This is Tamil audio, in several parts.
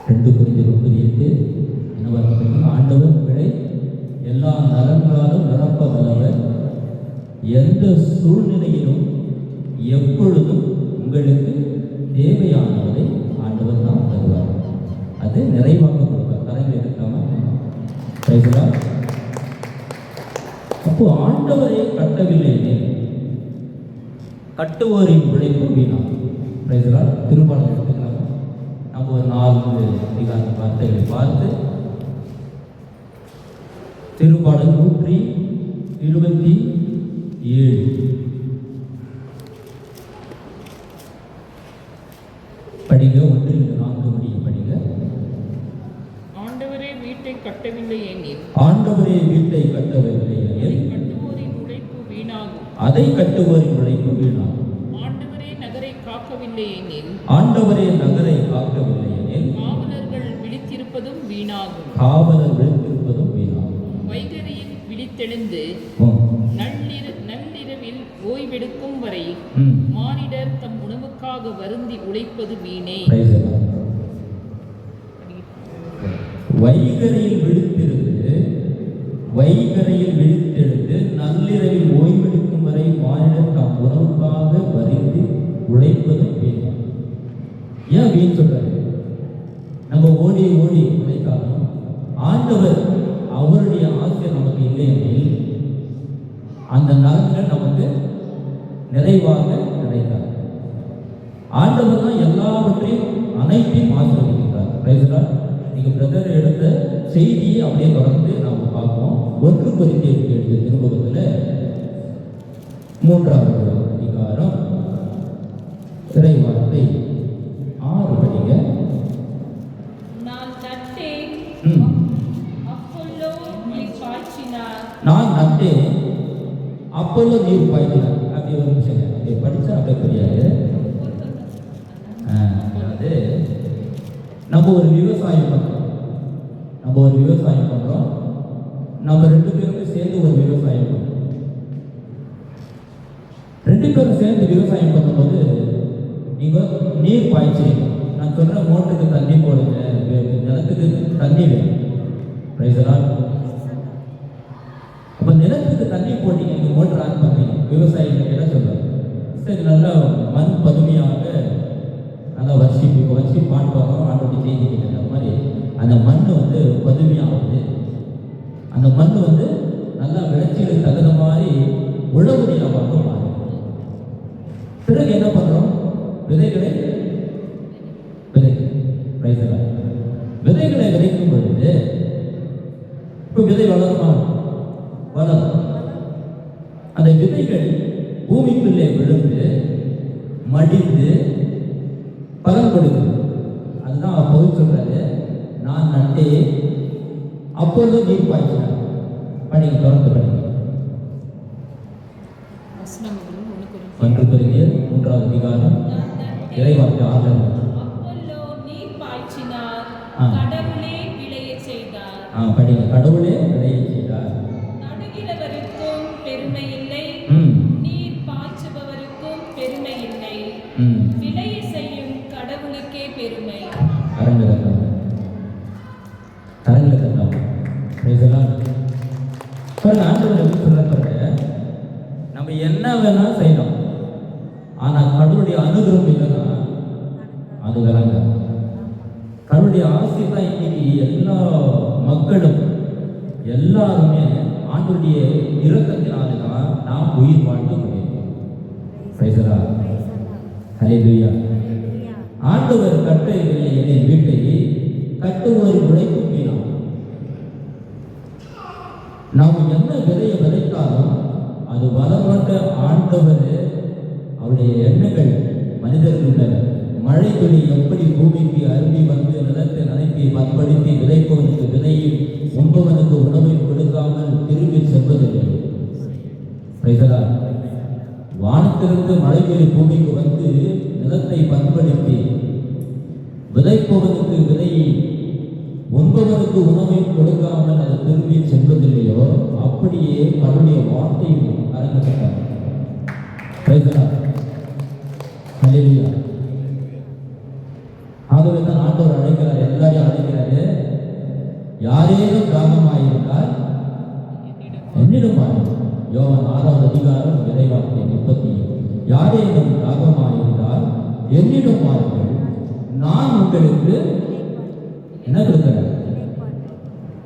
2 Corinthians 9:8 என்ன பார்த்தீங்கன்னா, ஆண்டவர் உங்களை எல்லா நலன்களாலும் நிரப்ப வல்லவர், எந்த சூழ்நிலையிலும் எப்பொழுதும் உங்களுக்கு தேவையானவரை ஆண்டவர் தான் தருவார். அது நிறைவாக கொடுப்பார், கரையில் இருக்காம. அப்போ ஆண்டவரை கட்டவில்லை, கட்டுவோரின் உழைப்பு வீணாகும். திருப்பாடல் எடுத்துக்கலாம். நம்ம ஒரு 4 அதிகார வார்த்தைகளை பார்த்து திருப்பாடல் 127 படிங்க. 1-4 படிங்க. ஆண்டவரே வீட்டை கட்டவில்லை எனில், ஆண்டவரே வீட்டை கட்டவில்லை எனில் கட்டுவோரின் உழைப்பு வீணாகும். அதை கட்டுவோரின் உழைப்பு வீணாகும். ஆண்டவரே நகரை காக்கவில்லை எனில், ஆண்டவரே நகரை காக்கவில்லை எனில் காவலர்கள் விழித்திருப்பதும் வீணாகும். காவலர் விழித்திருப்பதும் வீணாகும். வைகரியில் விழித்தெழுந்து நள்ளிரவில் ஓய்வெடுக்கும் வரை மானிடர் தம் உணவுக்காக வருந்தி உழைப்பது வீணே. வைகரையில் விழித்தெழுந்து நள்ளிரவில் ஓய்வெடுக்கும் வரை மானிடர் தம் உணவுக்காக வருந்தி உழைப்பது வீண். ஏன் வீண் சொல்றாரு? நம்ம ஓடி உழைக்காமல் ஆண்டவர் அவருடைய ஆசை நமக்கு இல்லை எனில் அந்த நலன்கள் நமக்கு நிறைவாக கிடைக்காது. ஆண்டவர் தான் எல்லாவற்றையும் அனைத்தையும் ஆசீர்வதிக்கிறார். நீங்க பிரதர் எடுத்த செய்தியை அப்படியே தொடர்ந்து நாம் பார்ப்போம். 1 Corinthians எழுதிய திருமுகத்தில் 3வது அதிகாரம் இறை வார்த்தை 6 படிங்க. நான் நட்டேன், அப்பல்லோ நீர் பாய்ச்சினார். நான் நட்டேன், அப்பல்லோ நீர் பாய்ச்சினார். அப்படி ஒரு விஷயம் அப்படி படிச்சா அப்படியே புரியாது. அதாவது நம்ம ஒரு விவசாயம் பண்றோம். நம்ம 2 பேரும் சேர்ந்து ஒரு விவசாயம் பண்றோம். 2 பேரும் சேர்ந்து விவசாயம் பண்ணும்போது நீங்க நீர் பாய்ச்சிங்க. நான் சொல்ற மோட்டருக்கு தண்ணி போடுங்க, நிலத்துக்கு தண்ணி வேணும். அப்ப நிலத்துக்கு தண்ணி போட்டீங்க, நீங்க மோட்டர் ஆன் பண்றீங்க. விவசாயிகள் என்ன சொல்றாங்க? சரி, நல்லா மண் பதுமையாக நல்லா வச்சு பாட்டு வரோம், ஆண்டோட செய்தி கேட்குற மாதிரி அந்த மண் பதுமையாகுது. அந்த மண் நல்லா விளைச்சலுக்கு தகுந்த மாதிரி உழவு நிலமாக மாறும். பிறகு என்ன பண்றோம்? விதைகளை விதைக்கும் பொழுது இப்போ விதை வளருமா? வளரும். அந்த விதைகள் பூமிக்குள்ளே விழுந்து மடிந்து பலன் கொடுக்குது. அதுதான் அப்போது சொல்றாரு, நான் நட்டே அப்பொழுது நீர் பாய்ச்சினார். படிங்க, தொடர்ந்து படிங்க. 1 Corinthians 3வது அதிகாரம் இறைவார்த்தை 6. அப்பல்லோ நீர் பாய்ச்சினார், கடவுளே விளைய செய்தார். படிங்க. கடவுளே விளைய செய்தார். நடுகிறவருக்கும் பெருமை இல்லை, நீர் பாய்ச்சுபவருக்கும் பெருமை இல்லை, விளைய செய்யும் கடவுளுக்கே பெருமை. நம்ம என்ன வேணா செய்யணும், ஆனா கடவுளுடைய அனுகிரகம் இல்லைன்னா அது வராங்க. கடவுளுடைய ஆசை தான் இன்னைக்கு எல்லா மக்களும் எல்லாருமே ஆண்டவருடைய இரக்கத்தினால்தான் நாம் உயிர் வாழ்ந்து முடியும். ஹல்லேலூயா. ஆண்டவர் கட்டவில்லை எனில் வீட்டை கட்டுவோர் உழைப்பு வீணாகும். நாம் என்ன விதையை விதைத்தாலும் அது வளர்ந்த ஆண்டவர் அவருடைய எண்ணங்கள் மனிதர்கள் மழை துளி எப்படி பூமிக்கு அரும்பி வந்து நிலத்தை நனைப்பி பண்படுத்தி விதைப்பவனுக்கு விதையும் உண்பவனுக்கு உணவை கொடுக்காமல் திரும்பி செல்வதில்லை. வானத்திலிருந்து மழை துளி பூமிக்கு வந்து நிலத்தை பண்படுத்தி விதைப்பவனுக்கு விதையை உண்பவனுக்கு உணவை கொடுக்காமல் அது திரும்பி செல்வதில்லையோ, அப்படியே கடவுளுடைய வார்த்தையும் அரங்கப்பட்டார். ஆகவே தான் ஆண்டவர் அழைக்கிறார், எல்லாரையும் யாரேனும் தாகமாயிருந்தால் என்னிடம் வாருங்கள். யோவான் 6வது அதிகாரம் இறைவார்த்தை 37. யாரேனும் தாகமாயிருந்தால் என்னிடம் வாருங்கள், நான் உங்களுக்கு என்ன கொடுக்கிறேன்?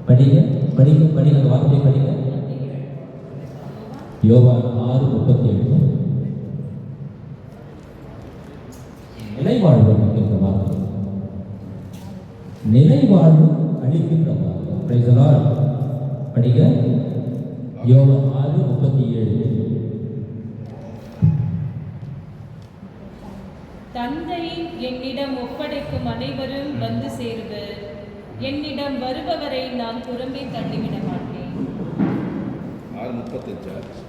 படிங்க படிங்க படிங்க, அந்த வார்த்தையை படிங்க. யோவான் 6:37. நிலைவாழ்வு அளிக்கின்ற வார்த்தை, நிலைவாழ்வு அளிக்கின்ற வார்த்தை. Price the Lord. படிங்க யோவான் 6:37. தந்தை என்னிடம் ஒப்படைக்கும் அனைவரும் வந்து சேருவர். என்னிடம் வருபவரை நான் புறம்பே தள்ளிவிட மாட்டேன். 6:35.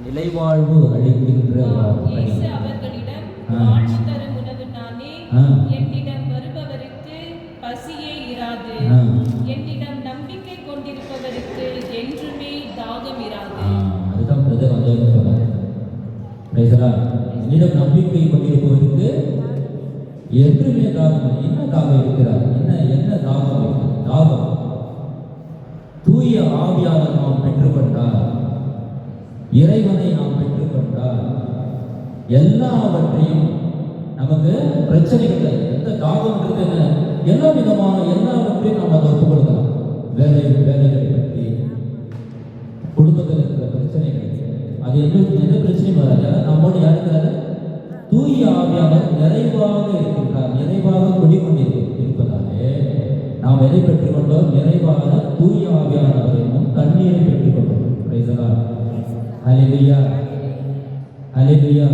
நிலைவாழ்வு அளிக்கின்ற வார்த்தை. இயேசு அவர்களிடம், வாழ்வு தரும் உணவு நானே. என்னிடம் வருபவருக்கு பசியே இராது. என்னிடம் நம்பிக்கை கொண்டிருப்பவருக்கு என்றுமே தாகம் இராது. அதுதான் பிரதர் வந்து சொல்றாங்க. Price the Lord. என்னிடம் நம்பிக்கை கொண்டிருப்பவருக்கு என்றுமே தாகம். என்ன தாகம் இருக்கிறார்? என்ன தாகம் இருக்கிறது? தாகம் தூய ஆவியாளர் நாம் பெற்றுக்கொண்டால், இறைவனை நாம் பெற்றுக்கொண்டால், எல்லாவற்றையும் நமக்கு பிரச்சனைகள் எந்த தாகம்ன்றது என்ன, எல்லா விதமான எல்லாவற்றையும் நாம் அதை ஒப்புக் கொடுக்கலாம். வேலைகளை பற்றி, குடும்பத்தில் இருக்கிற பிரச்சனைகள், அது எந்த பிரச்சனையும் வராது. நம்மோடு யார் இருக்கிறாரு? தூய ஆவியாளர் நிறைவாக இருக்கின்றார். நிறைவாக குடிக்கொண்டிருப்பதாலே நாம் எதை பெற்றுக்கொண்டோம்? நிறைவாக தூய ஆவியானவர் என்னும் தண்ணீரை பெற்றுக்கொண்டோம். Praise the lord. Hallelujah hallelujah.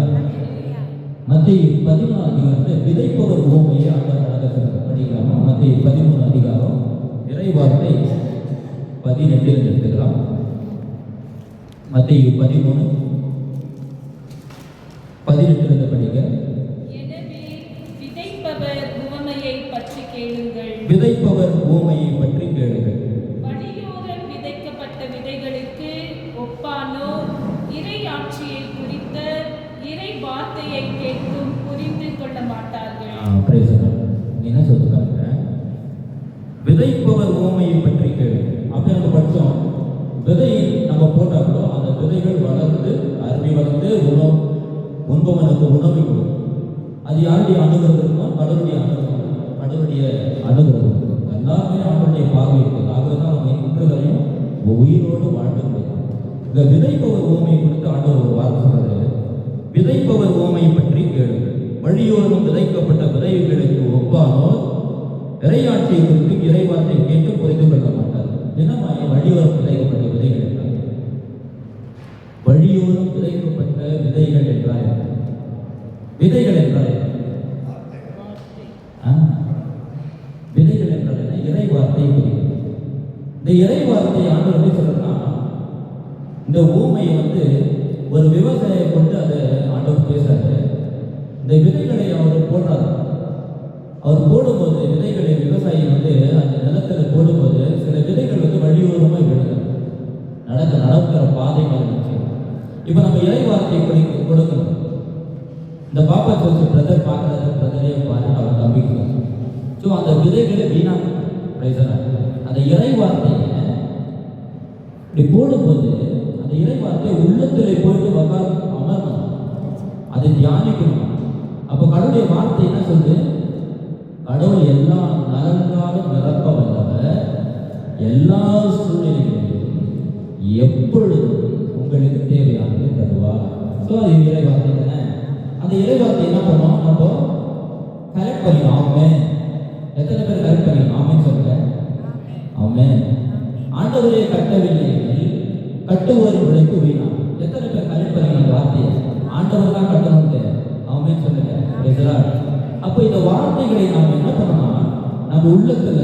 மத்தேயு 13 அதிகாரத்தில் விதைப்பவர் உவமையை ஆண்டவர் நடக்கிறது. படிக்கலாமா? மத்தேயு 13 அதிகாரம் இறைவார்த்தை 18 எடுத்துக்கலாம். மத்தேயு 13:18 படிக்க. எனவே விதைப்பவர் உவமையை பற்றி கேளுங்கள். விதைப்பவர் உவமையை பற்றி கேளுங்கள். வழியோரம் விதைக்கப்பட்ட விதைகளுக்கு ஒப்பானோ இறையாட்சியை குறித்த இறை வார்த்தையை கேட்டும் புரிந்து கொள்ள மாட்டார்கள். என்ன சொல்லுங்க? விதைப்பவர் உவமையை பற்றி கேளுங்கள். அப்படி நம்ம படித்தோம். விதை நம்ம போட்டாங்களோ அந்த விதைகள் வளர்ந்து அருவி வளர்ந்து உண்பவனுக்கு உணவை கொடுக்கும். அது யாருடைய அனுகிரகம் இருக்கும்? கடவுளுடைய அனுகிரகம். கடவுளுடைய அனுகிரகம் எல்லாமே அவருடைய பார்வை இருக்குது. ஆகவே தான் நம்ம இன்று வரையும் உயிரோடு வாழ்ந்து முடியும். இந்த விதைப்பவர் உவமையை குறித்து ஆண்டவர் ஒரு வார்த்தை சொல்றாரு. விதைப்பவர் உவமையை பற்றி கேளுங்கள். வழியோரம் விதைக்கப்பட்ட விதைகளுக்கு ஒப்பானோர் இறையாட்சியை குறித்து இறைவார்த்தை கேட்டு புரிந்து கொள்ள மாட்டார். என்னமா வழியோரம் விதைக்கப்பட்ட விதைகள் என்றால்? வழியோரம் விதைக்கப்பட்ட விதைகள் என்றால் விதைகள் என்றால் விதைகள் என்றால் என்ன? இறைவார்த்தை குறிக்கிறது. இந்த இறைவார்த்தை ஆண்டவர் எப்படி சொல்றா? இந்த ஊமையை வந்து ஒரு விவசாயியை கொண்டு அதை ஆண்டவர் பேசுறாரு. இந்த விதைகளை அவர் போடுறாரு. அவர் போடும்போது விதைகளை விவசாயி வந்து அந்த நிலத்தில் போடும்போது சில விதைகள் வந்து வழியோரமாக விடுது. நடக்கிற பாதை மாதிரி. இப்போ நம்ம இறைவார்த்தை கொடுக்கணும். இந்த பாப்பா சொல்லி பிரதர் பார்க்கறது பிரதரே பாரு அவர் நம்பிக்கை. ஸோ அந்த விதைகளை வீணாக அந்த இறைவார்த்தையை இப்படி போடும்போது அந்த இறைவார்த்தை உள்ளத்தில் போயிட்டு அமரணும், அதை தியானிக்கணும். அப்போ கடவுளுடைய வார்த்தை என்ன சொல்லுது? கடவுள் எல்லா நலன்காலும் நிரப்ப வல்லவர், எல்லா சூழ்நிலைகளிலும் எப்பொழுதும் உங்களுக்கு தேவையானது தருவார். ஸோ அது இறைவார்த்தை தானே. அந்த இறைவார்த்தை என்ன பண்ணுவோம்? நம்ம கரெக்ட் பண்ணிக்கணும். ஆமென். எத்தனை பேர் கரெக்ட் பண்ணிக்கணும்? ஆமென் சொல்லுங்க. ஆமென். ஆண்டவரே கட்டவில்லை கட்டுவோர் உழைப்பு வீணா. எத்தனை பேர் கரெக்ட் பண்ணிக்கணும் வார்த்தையை? ஆண்டவர் தான் கட்டணும்ட்டு. ஆமென் சொல்லுங்க. அப்போ இந்த வார்த்தைகளை நாம் என்ன பண்ணணும்? நம்ம உள்ளத்துல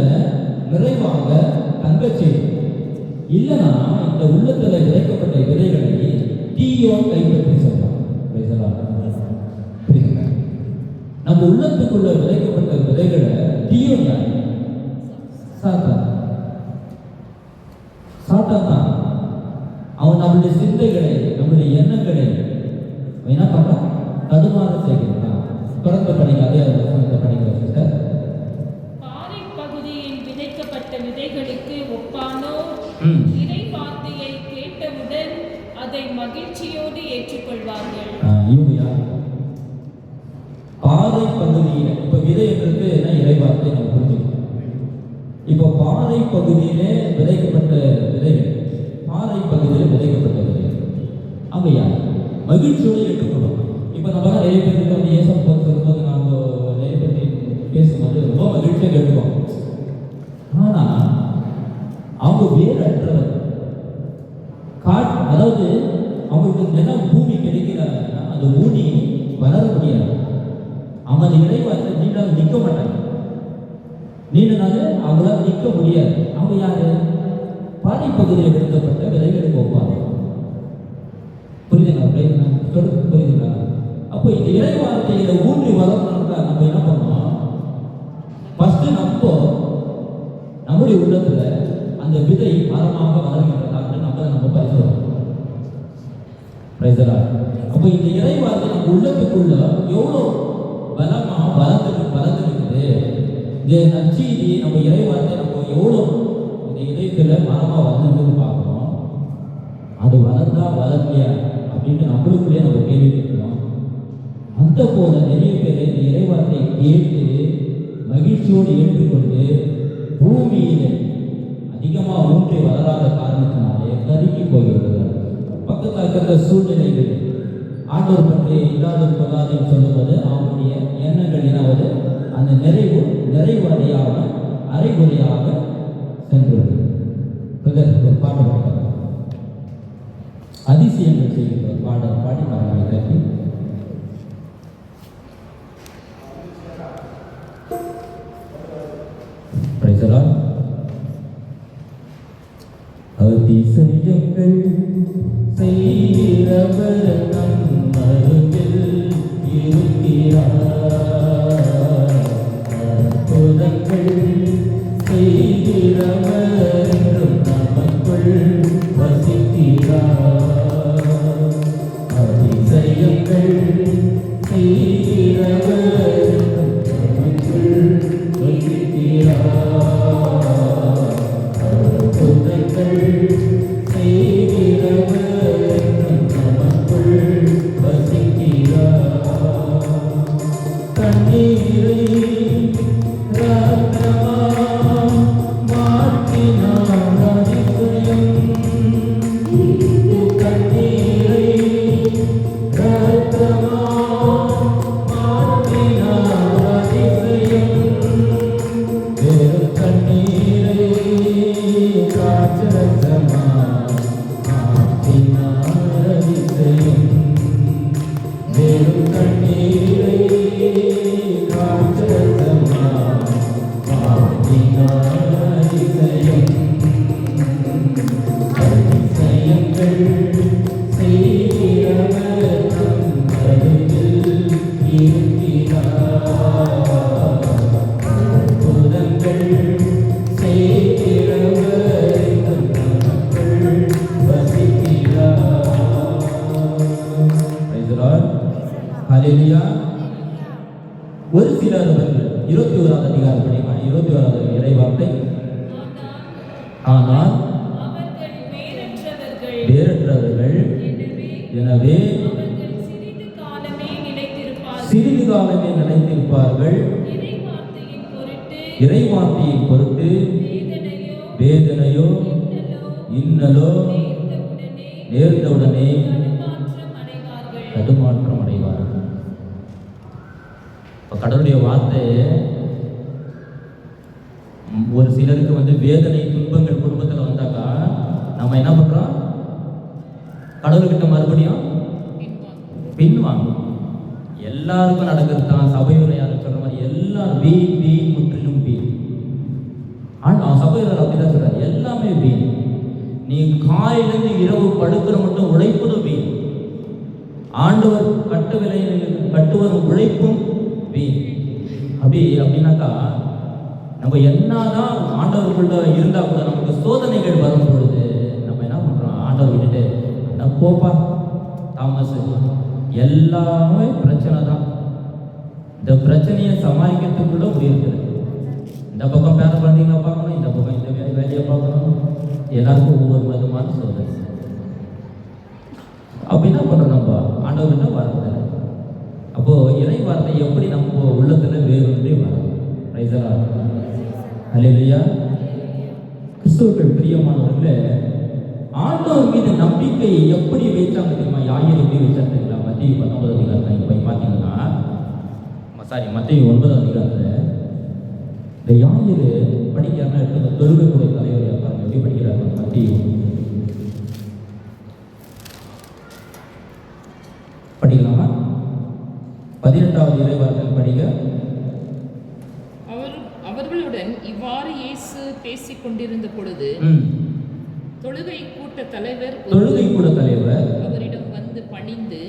நிறைவாக தங்க செய்யும். இல்லைன்னா இந்த உள்ளத்துல விதைக்கப்பட்ட விதைகளை தீயோ கைப்பற்றி சொல்லலாம். நம்ம உள்ளத்துக்குள்ள விதைக்கப்பட்ட விதைகளை தீயோ சாத்தான் தான். அவன் நம்மளுடைய சிந்தைகளை, நம்முடைய எண்ணங்களை என்ன பண்றான்? தடுமாற செய்கிறான். தொடர்ந்து படிங்க. அதே படிக்கிற சிஸ்டர். பாறை பகுதியில் விதைக்கப்பட்ட விதைகளுக்கு அடைவார்கள். இவங்க யார்? பாறை பகுதியில் இப்போ விதைன்றது என்ன இறைவார்த்தை நம்ம புரிஞ்சுக்கணும். இப்போ பாறை பகுதியிலே விதைக்கப்பட்ட விதைகள், பாறை பகுதியில் விதைக்கப்பட்ட விதைகள் அவங்க யார்? மகிழ்ச்சியோடு ஏற்றுக்கொள்ளும். இப்போ நம்ம தான் நிறைய பேருக்கு வந்து ஏசம் சொல்லும்போது நாங்கள் நிறைய பேர் பேசும்போது ரொம்ப மகிழ்ச்சியாக கேட்டுக்கோம். ஆனால் அவங்க வேறு அற்றவர். அதாவது அவங்களுக்கு நிலம் பூமி கிடைக்கிறாங்கன்னா அந்த ஊனி வளர முடியாது. அவங்க அந்த இறைவார்த்தை நீண்டாக நிற்க மாட்டாங்க. நீண்ட நாள் அவங்களால நிற்க முடியாது. அவங்க யாரு? பாறை பகுதியில் விடுக்கப்பட்ட விதைகளுக்கு ஒப்பாங்க. புரியுதுங்களா? சொல்றது புரியுதுங்களா? அப்போ இந்த இறைவார்த்தையில ஊன்றி வளரணும்னா நம்ம என்ன பண்ணோம்? ஃபர்ஸ்ட் நம்முடைய உள்ளத்துல அந்த விதை மரமாக வளர்கிறதான்னு நம்ம பரிசோதனை. அப்போ இந்த இறைவார்த்தை நம்ம உள்ளத்துக்குள்ள எவ்வளோ பலமா வளர்ந்துருக்குது. இந்த நற்செய்தி நம்ம இறைவார்த்தை நம்ம எவ்வளோ இந்த இதயத்துல மரமா வளர்ந்துருக்குன்னு பார்க்கணும். அது வளர்ந்தா வளர்லையா அப்படின்னு நம்மளுக்குள்ளே நம்ம கேள்வி கேட்கிறோம். அந்த போல நிறைய பேர் இந்த இறைவார்த்தையை கேட்டு மகிழ்ச்சியோடு ஏற்றுக்கொண்டு பூமியில அதிகமாக ஊன்றி வளராத காரணத்தினாலே கருகி போய்விடுகிறார். பக்கத்தில் இருக்கிற சூழ்நிலைகள் ஆண்டவர் பற்றி இல்லாத கொள்ளாதுன்னு சொல்லும்போது அவனுடைய எண்ணங்கள் என்னாவது அந்த நிறைவடையாக அரைகுறையாக சென்றது. ஒரு பாட்டு பாடுறாங்க, அதிசயங்கள் செய்கிற பாடல் பாடி பாருங்க கட்டி. அதிசயங்கள் செய்கிறவர் நம் அருகில் இருக்கிறார். அற்புதங்கள் செய்கிறவர் என்றும் நமக்குள் வசிக்கிறார். அதிசயங்கள் செய்கிறவர் என்றும் நமக்குள் வசிக்கிறார். ஒரு சிலர்கள் 21வது அதிகாரம் படிக்கலாம். 21வது இறைவார்த்தை. ஆனால் வேறற்றவர்கள் எனவே சிறிது காலமே நிலைத்திருப்பார்கள். இறைவார்த்தையின் பொருட்டு வேதனையோ இன்னலோ நேர்ந்தவுடனே தடுமாற்றம் அடைவார்கள். கடவுளுடைய வார்த்தை ஒரு சிலருக்கு வந்து வேதனை துன்பங்கள் குடும்பத்தில் வந்தாக்கா நம்ம என்ன பண்றோம்? கடவுள்கிட்ட மறுபடியும் பின்வாங்க. எல்லாருக்கும் நடக்கிறது தான். சபையுரையாளர் சொல்ற மாதிரி எல்லாம் வீண் முற்றிலும் வீண். ஆனால் சபையுரையாளர் அப்படிதான் சொல்றாரு, எல்லாமே வீண். நீ காலையிலிருந்து இரவு படுக்கிற மட்டும் உழைப்பதும் வீண். ஆண்டவர் கட்டுவரும் உழைப்பும் வீண். அப்படின்னாக்கா நம்ம என்னதான் ஆண்டவருக்குள்ள இருந்தா கூட நமக்கு சோதனைகள் வரும் பொழுது நம்ம என்ன பண்றோம்? ஆண்டவர் விட்டுட்டு போப்பா தாமஸ், எல்லாமே பிரச்சனை தான். இந்த பிரச்சனையை சமாளிக்கிறதுக்குள்ள உயர்த்துறது. இந்த பக்கம் பேர குழந்தைங்களை பார்க்கணும், இந்த பக்கம் இந்த வேலையை பார்க்கணும். எல்லாருக்கும் ஒவ்வொரு விதமான சோதனை. அப்படி என்ன பண்றோம்? நம்ம ஆண்டவர் அல்லேலூயா. கிறிஸ்துவுக்குள் பிரியமானவர்களே, ஆண்டவர் மீது நம்பிக்கையை எப்படி வைச்சாங்க தெரியுமா? யாயிரம் எப்படி வச்சாங்க தெரியுமா? மத்திய 19 அதிகாரத்தில் போய் பார்த்தீங்கன்னா, மத்திய 9 அதிகாரத்தில் இந்த யாயிரு படிக்கிறாங்க. எடுத்து தொழுகைக்குறை தலைவர் பாருங்க எப்படி படிக்கிறாங்க. மத்திய படிக்கலாமா? 18வது இறைவார்த்தையில் படிக்க. அவர்களுடன் இவ்வாறு இயேசு பேசிக் கொண்டிருந்த பொழுது தொழுகை கூட தலைவர் அவரிடம் வந்து பணிந்து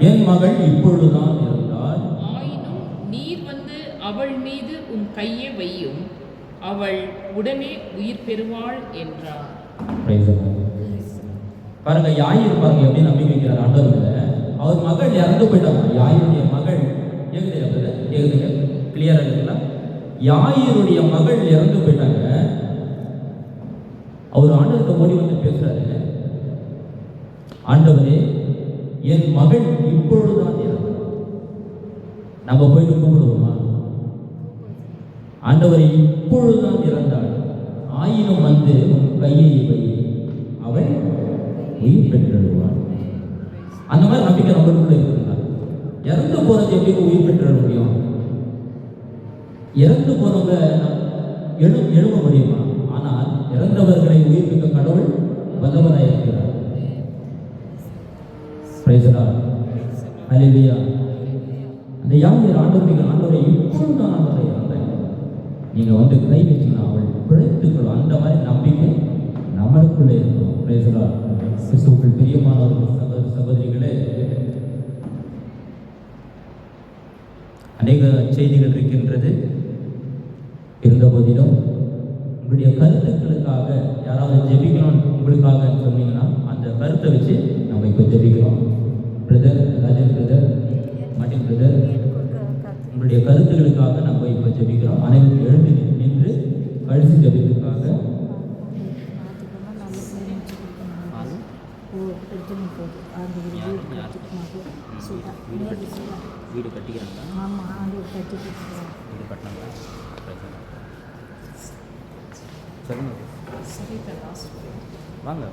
என் மகள் இப்பொழுதுதான் இறந்தாள். ஆயினும் நீர் வந்து அவள் மீது உன் கையை வையும், அவள் உடனே உயிர் பெறுவாள் என்றார். பாருங்க, யாயிரு பாருங்க எப்படி நம்பி வைக்கிறார் ஆண்டவர்ல. அவர் மகள் இறந்து போயிட்டாங்க. யாயிருடைய மகள் கேக்குதுங்க கிளியரா இருக்குங்களா? யாயிருடைய மகள் இறந்து போயிட்டாங்க. அவர் ஆண்டவர்கிட்ட ஓடி வந்து பேசுறாரு, ஆண்டவரே என் மகள் இப்பொழுதுதான் இறந்தாள். நம்ம போயிட்டு கூப்பிடுவோமா? ஆண்டவரை இப்பொழுதுதான் இறந்தாள், ஆயினும் வந்து உன் கையை வை, அவள் உயிர் பெற்றுடுவாள். அந்த மாதிரி நம்பிக்கை நம்மளுக்குள்ள இருக்குங்களா? இறந்து போறது எப்படி உயிர் பெற்ற முடியும்? இறந்து போனவங்க எழுத முடியுமா? ஆனால் இறந்தவர்களை உயிர்ப்பிக்க கடவுள் வல்லவராய் இருக்கிறார். அல்லேலூயா. அந்த யார் ஆண்டவரை இப்பொழுதுதான் ஆண்டவரை இறந்தாங்க, நீங்க வந்து கை வச்சீங்கன்னா அவள் பிழைத்துக்கொள்ளும். அந்த மாதிரி நம்பிக்கை நம்மளுக்குள்ளே இருக்கும். கிறிஸ்துவுக்குள் பிரியமானவர்கள் சகோதரிகளே, அநேக செய்திகள் இருக்கின்றது. இருந்த போதிலும் உங்களுடைய கருத்துக்களுக்காக யாராவது ஜெபிக்கணும் உங்களுக்காக சொன்னீங்கன்னா அந்த கருத்தை வச்சு நம்ம இப்போ ஜெபிக்கிறோம். Brother Rajan brother, Martin brother, உங்களுடைய கருத்துக்களுக்காக நம்ம இப்போ ஜெபிக்கிறோம். அனைவரும் எழுந்து நின்று கழிச்சு ஜெபிக்கிறதுக்காக வீடு கட்டிக்கிறாங்க. வீடு கட்டினாங்க. வாங்க,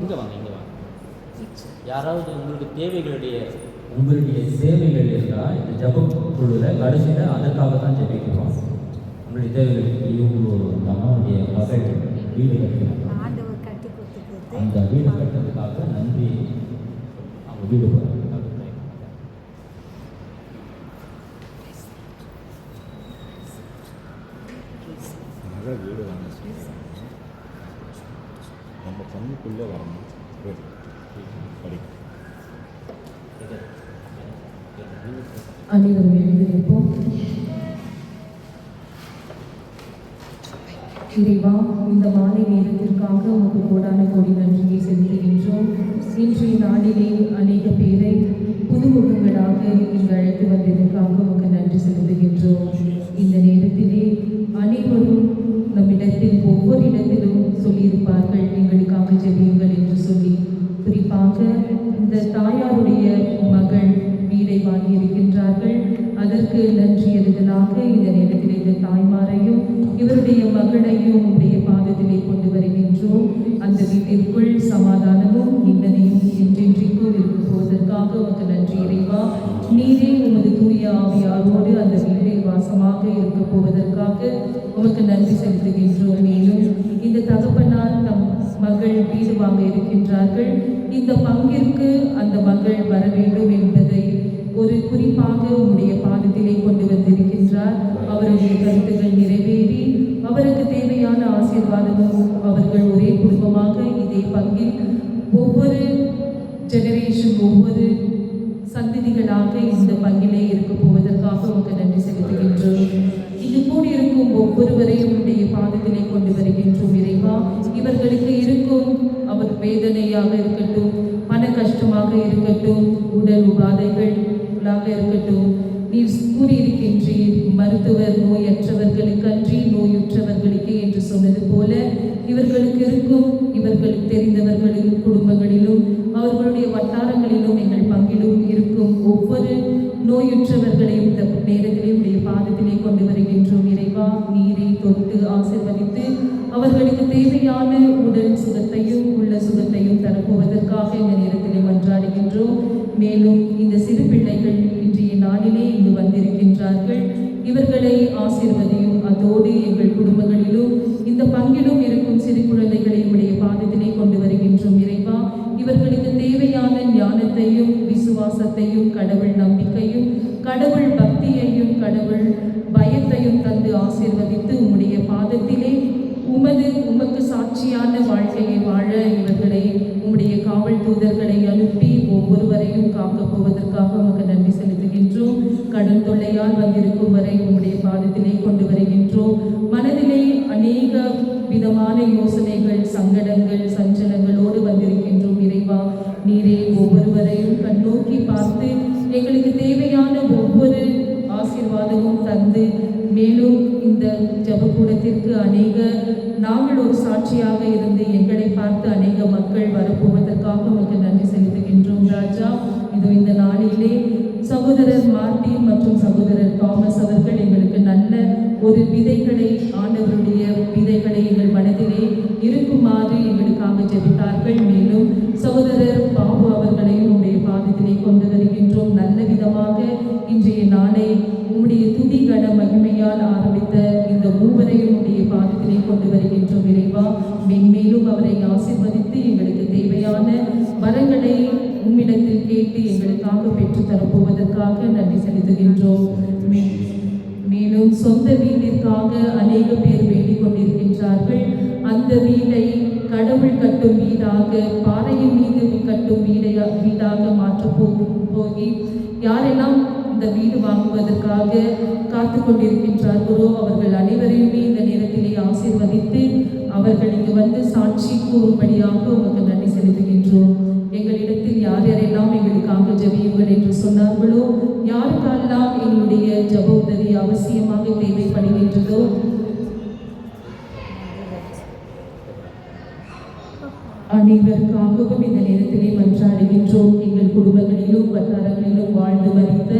இங்கே வாங்க, இங்கே வாங்க. யாராவது உங்களுடைய சேவைகள் இருந்தால் இந்த ஜப குழுவில் கடைசியில் அதற்காக தான் ஜெபிக்கிறோம். உங்களுடைய தேவைகள் இவங்களுடைய மகள் வீடு கட்டினாங்க. அந்த வீடு கட்டுறதுக்காக நன்றி. அவங்க வீடு போகிறதுக்காக வீடு வாங்க நம்ம கண்ணுக்குள்ளே வரணும். அனைவரும் எழுந்திருப்போம். இறைவா, இந்த மாலை நேரத்திற்காக உமக்கு கோடான கோடி நன்றியை செலுத்துகின்றோம். இன்றைய நாளிலே அநேக பேரை புதுமுகங்களாக இங்கு அழைத்து வந்ததற்காக உமக்கு நன்றி செலுத்துகின்றோம். இந்த நேரத்திலே அனைவரும் நம்மிடத்தில் ஒவ்வொரு இடத்திலும் சொல்லியிருப்பார்கள், எங்களுக்காக ஜெபியுங்கள் என்று சொல்லி. குறிப்பாக இந்த தாயாருடைய மகள் வீடை வாங்கியிருக்கின்றார்கள். அதற்கு நன்றி எதுதலாக இந்த நேரத்தில் இந்த தாய்மாரையும் இவருடைய மகளையும் உடைய பாதத்திலே கொண்டு வருகின்றோம். அந்த வீட்டிற்குள் சமாதானமும் நிம்மதியும் என்றென்றைக்கும் இருக்க போவதற்காக உமக்கு நன்றி இறைவா. நீரே உமது தூய ஆவியாரோடு அந்த வீட்டில் வாசமாக இருக்க போவதற்காக உமக்கு நன்றி செலுத்துகின்றோம். மேலும் இந்த தகப்பனால் நம் மகள் வீடு வாங்க இருக்கின்றார்கள். இந்த பங்கிற்கு அந்த மகள் வர வேண்டும் என்பதை ஒரு குறிப்பாக உங்களுடைய பாதத்திலே கொண்டு வந்திருக்கின்றார். அவருடைய கருத்துக்கள் நிறைவேறி அவருக்கு தேவையான ஆசீர்வாதமும் அவர்கள் ஒரே குடும்பமாக இதே பங்கில் ஒவ்வொரு ஜெனரேஷன் ஒவ்வொரு சந்ததிகளாக இந்த பங்கிலே இருக்க போவதற்காக உங்களுக்கு நன்றி செலுத்துகின்றோம். இது கூடியிருக்கும் ஒவ்வொருவரையும் உடைய பாதத்திலே கொண்டு வருகின்றோம் இறைவா. இவர்களுக்கு இருக்கும் அவர் வேதனையாக இருக்கட்டும், பண கஷ்டமாக இருக்கட்டும், உடல் உபாதைகளாக இருக்கட்டும், நீர் கூறியிருக்கின்றீர் மருத்துவர் நோயற்றவர்களுக்கன்றி நோயுற்றவர்களுக்கு என்று சொன்னது போல இவர்களுக்கு இருக்கும் இவர்களுக்கு தெரிந்தவர்களின் குடும்பங்களிலும் அவர்களுடைய மனதிலும் எங்கள் பங்கிலும் இருக்கும் ஒவ்வொரு நோயுற்றவர்களையும் இந்த நேரத்திலே உடைய பாதத்திலே கொண்டு வருகின்றோம். இறைவா, நீரை தொட்டு ஆசீர்வதித்து அவர்களுக்கு தேவையான உடல் சுகத்தையும் உள்ள சுகத்தையும் தரப்போவதற்காக இந்த நேரத்திலே மன்றாடுகின்றோம். மேலும் இந்த சிறு பிள்ளைகள் இன்றைய நாளிலே இங்கு வந்திருக்கின்றார்கள். இவர்களை ஆசீர்வதியும். அதோடு எங்கள் குடும்பங்களிலும் இந்த பங்கிலும் இருக்கும் சிறு குழந்தைகளை உடைய பாதத்திலே கொண்டு வருகின்றோம். இறைவா, இவர்களுக்கு தேவையான ஞானத்தையும் விசுவாசத்தையும் கடவுள் நம்பிக்கையும் கடவுள் பக்தியையும் கடவுள் பயத்தையும் தந்து ஆசீர்வதித்து உம்முடைய பாதத்திலே உமக்கு சாட்சியான வாழ்க்கையை வாழ இவர்களை உம்முடைய காவல் தூதர்களை அனுப்பி ஒவ்வொருவரையும் காக்கப் போவதற்காக உமக்கு நன்றி செலுத்துகின்றோம். கடன் தொல்லையால் வந்திருக்கும் வரை உம்முடைய பாதத்திலே கொண்டு வருகின்றோம். மனதிலே அநேக விதமான யோசனைகள், சங்கடங்கள், சஞ்சலங்களோடு வந்திருக்கின்றோம். இறைவா, நீரே ஒவ்வொருவரையும் கண்ணோக்கி பார்த்து எங்களுக்கு தேவையான ஒவ்வொரு ஆசீர்வாதமும் தந்து மேலும் இந்த ஜபக்கூடத்திற்கு நாங்கள் ஒரு சாட்சியாக இருந்து எங்களை பார்த்து அநேக மக்கள் வரப்போவதற்காக உமக்கு நன்றி செலுத்துகின்றோம். ராஜா, இதோ இந்த நாளிலே சகோதரர் மார்ட்டின் மற்றும் சகோதரர் தாமஸ் அவர்கள் எங்களுக்கு நல்ல ஒரு விதைகளை, ஆண்டவருடைய விதைகளை எங்கள் மனதிலே இருக்குமாறு எங்களுக்காக ஜெபித்தார்கள். மேலும் சகோதரர் பாபு அவர்களையும் உடைய பாதத்திலே கொண்டு வருகின்றோம். நல்ல விதமாக இன்றைய நாளை உம்முடைய துதி கன மகிமையால் ஆரம்பித்த இந்த மூவரையும் உடைய பாதத்திலே கொண்டு வருகின்றோம். இறைவா, மென்மேலும் அவரை ஆசீர்வதித்து எங்களுக்கு தேவையான வரங்களை உம்மிடத்தில் கேட்டு எங்களுக்காக பெற்றுத்தரப்போவதற்காக நன்றி செலுத்துகின்றோம். மேலும் சொந்த வீட்டிற்காக அநேக பேர் வேண்டிக் கொண்டிருக்கின்றார்கள். அந்த வீட்டை கடவுள் கட்டும் வீடாக, பாறையின் மீது கட்டும் வீடாக மாற்றப் போகி யாரெல்லாம் இந்த வீடு வாங்குவதற்காக காத்து கொண்டிருக்கின்றார்களோ அவர்கள் அனைவரையுமே இந்த நேரத்திலே ஆசீர்வதித்து அவர்கள் இங்கு வந்து சாட்சி கூறும்படியாக உமக்கு நன்றி செலுத்துகின்றோம். எங்களிடத்தில் யார் யாரெல்லாம் எங்களுக்காக ஜெபியுங்கள் என்று சொன்னார்களோ, யாருக்கெல்லாம் எங்களுடைய ஜெப உதவி அவசியமாக தேவைப்படுகின்றதோ அனைவருக்காகவும் இந்த நேரத்திலே மன்றாடுகின்றோம். எங்கள் குடும்பங்களிலும் வட்டாரங்களிலும் வாழ்ந்து மறித்த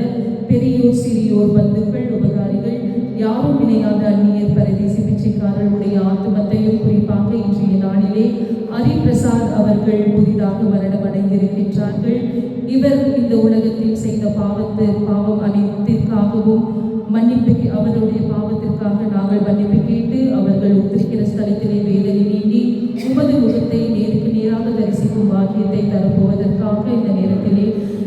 பெரியோர், சிறியோர், பந்துக்கள், உபகாரிகள், யாரும் இணையாத அந்நியர், பரதேசி பிச்சைக்காரர்களுடைய ஆத்துமத்தையும் குறிப்பாக இன்றைய நாளிலே ஹரிபிரசாத் அவர்கள் புதிதாக மரணம் அடைந்திருக்கின்றார்கள். இவர் இந்த உலகத்தில் செய்த பாவம் அனைத்திற்காகவும் அவருடைய பாவத்திற்காக நாங்கள் மன்னிப்பு கேட்டு அவர்கள் உத்திரிக்கிற ஸ்தலத்திலே வேதனை நீங்கி உமது முகத்தை நேருக்கு நேராக தரிசிக்கும் பாக்கியத்தை தரப்போவதற்காக இந்த நேரத்திலே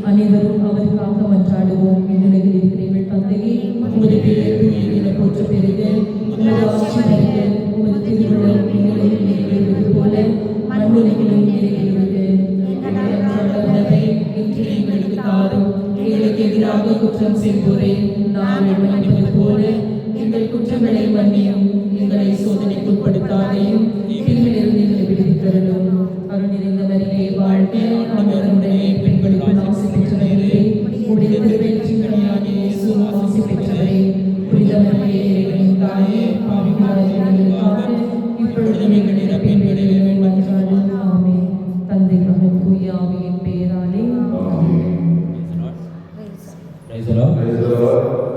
அனைவரும் அவருக்காக மன்றாடுவோம். என்னுலகில் இருக்கிற எங்கள் தந்தையே, உமது பெயர் தூயதென போற்ற பெறுக, உமது ஆட்சி வருக, உமது திருவுளம் விண்ணுலகில் நிறைவேறுவது போல மண்ணுலகிலும் நிறைவேறுக. எங்கள் அன்றாட உணவை இன்று எங்களுக்கு தாரும். எங்களுக்கு எதிராக குற்றம் செய்வோரை நாங்கள் மன்னிப்பது போல எங்கள் குற்றங்களை மன்னியும். எங்களை சோதனைக்கு உட்படுத்தாதையும் தீமையிலிருந்து எங்களை விடுவித்தருளும். அருள் நிறைந்த மரியே வாழ்க, ஆண்டவருடைய பெண்களுக்கு ஆசி பெற்றவரே, உடைய திருவெற்றியாகிய இயேசு ஆசி பெற்றவரே, புனித மரியே இறைவனின் தாயே, பாவிகளாகிய எங்களுக்காக இப்பொழுதும் எங்கள் இறப்பின் வேளையிலும் மன்றாடுகிறோம். ஆமென். தந்தை, மகன், தூய ஆவியின் பெயராலே ஆமென். Praise the Lord.